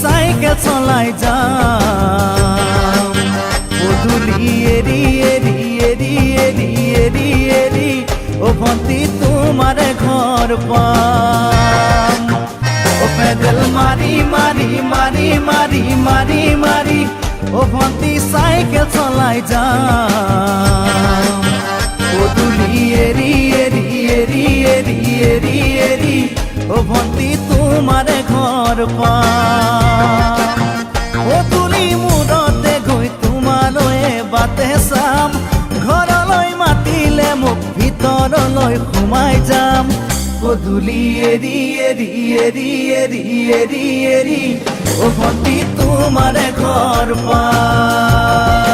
cycle চলাই যাম পদূলি এৰি এৰি এৰি এৰি এৰি এৰি ও ভন্টি তোমার ঘর পাম ও পেডেল মারি মারি মারি মারি মারি মারি ও ভন্টি চাইকেল চলাই যাম পদূলি এরি এরি এরি এরি এরি এরি ও ভন্টি তোমার ঘর পাম পদূলি মূৰতে গৈ তোমালৈ বাটে চাম ঘৰলৈ মাতিলে মোক ভিতৰলৈ সোমাই যাম পদূলি এৰি এৰি এৰি এৰি এৰি এৰি ও ভন্টি তোমার ঘর পাম